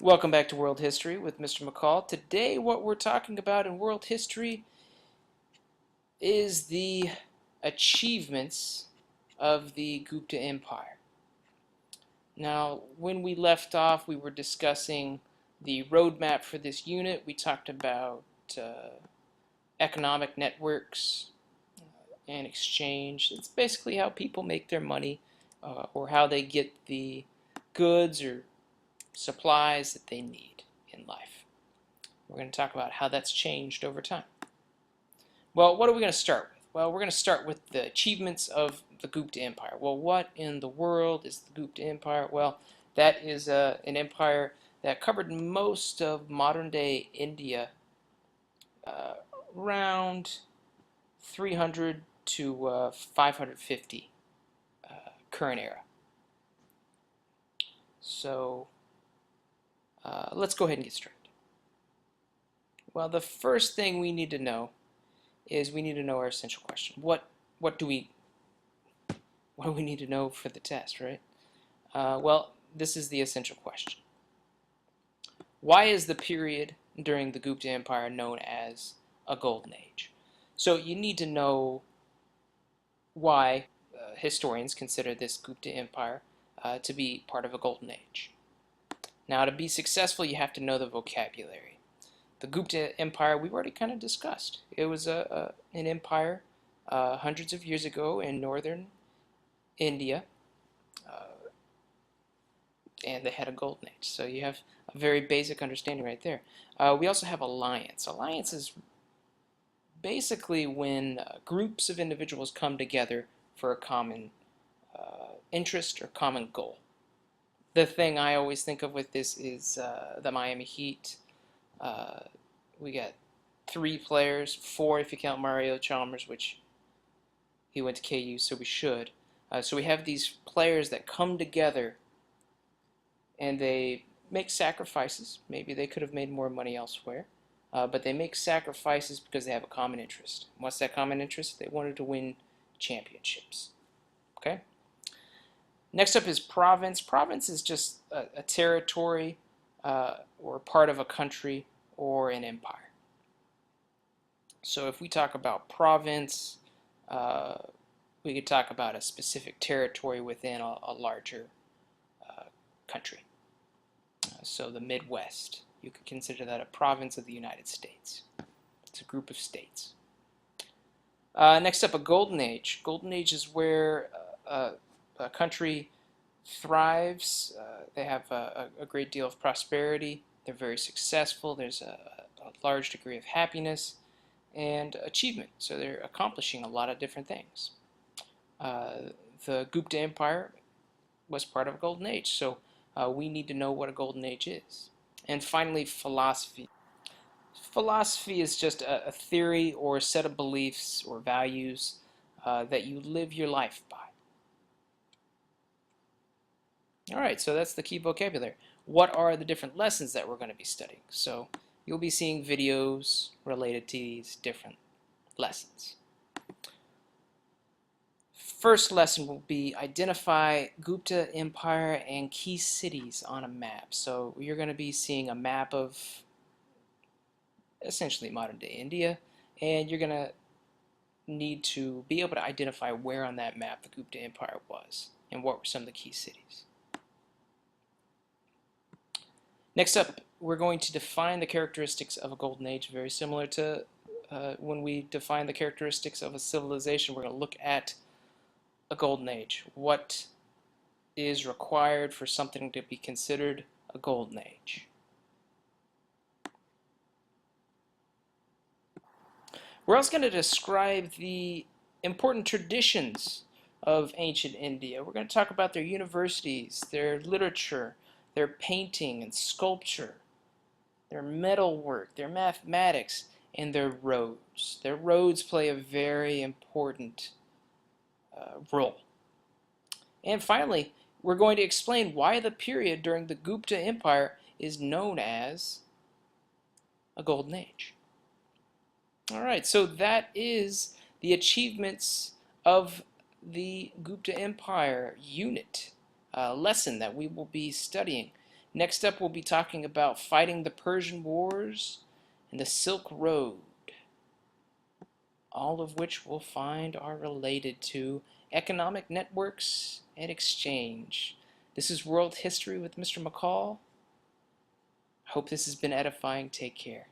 Welcome back to World History with Mr. McCall. Today what we're talking about in world history is the achievements of the Gupta Empire. Now, when we left off, we were discussing the roadmap for this unit. We talked about economic networks and exchange. It's basically how people make their money or how they get the goods or supplies that they need in life. We're going to talk about how that's changed over time. Well, what are we going to start with? Well, we're going to start with the achievements of the Gupta Empire. Well, what in the world is the Gupta Empire? Well, that is an empire that covered most of modern-day India, around 300 to 550 current era. So let's go ahead and get started. Well, the first thing we need to know is we need to know our essential question. What do we need to know for the test, right? Well, this is the essential question. Why is the period during the Gupta Empire known as a golden age? So you need to know why historians consider this Gupta Empire to be part of a golden age. Now, to be successful, you have to know the vocabulary. The Gupta Empire, we've already kind of discussed. It was an empire hundreds of years ago in northern India, and they had a golden age. So you have a very basic understanding right there. We also have alliance. Alliance is basically when groups of individuals come together for a common interest or common goal. The thing I always think of with this is the Miami Heat. We got 3 players, 4 if you count Mario Chalmers, which he went to KU, so we should. So we have these players that come together and they make sacrifices. Maybe they could have made more money elsewhere, but they make sacrifices because they have a common interest. What's that common interest? They wanted to win championships. Okay. Next up is province. Province is just a territory or part of a country or an empire. So if we talk about province, we could talk about a specific territory within a larger country. So the Midwest, you could consider that a province of the United States. It's a group of states. Next up, a golden age. Golden age is where a country thrives. They have a great deal of prosperity. They're very successful. There's a large degree of happiness and achievement. So they're accomplishing a lot of different things. The Gupta Empire was part of a golden age. So we need to know what a golden age is. And finally, philosophy. Philosophy is just a theory or a set of beliefs or values that you live your life by. All right, so that's the key vocabulary. What are the different lessons that we're going to be studying? So you'll be seeing videos related to these different lessons. First lesson will be identify Gupta Empire and key cities on a map. So you're going to be seeing a map of essentially modern-day India, and you're going to need to be able to identify where on that map the Gupta Empire was and what were some of the key cities. Next up, we're going to define the characteristics of a golden age, very similar to when we define the characteristics of a civilization. We're going to look at a golden age. What is required for something to be considered a golden age? We're also going to describe the important traditions of ancient India. We're going to talk about their universities, their literature, their painting and sculpture, their metalwork, their mathematics, and their roads. Their roads play a very important role. And finally, we're going to explain why the period during the Gupta Empire is known as a golden age. All right, so that is the achievements of the Gupta Empire unit lesson that we will be studying. Next up, we'll be talking about fighting the Persian Wars and the Silk Road, all of which we'll find are related to economic networks and exchange. This is World History with Mr. McCall. Hope this has been edifying. Take care.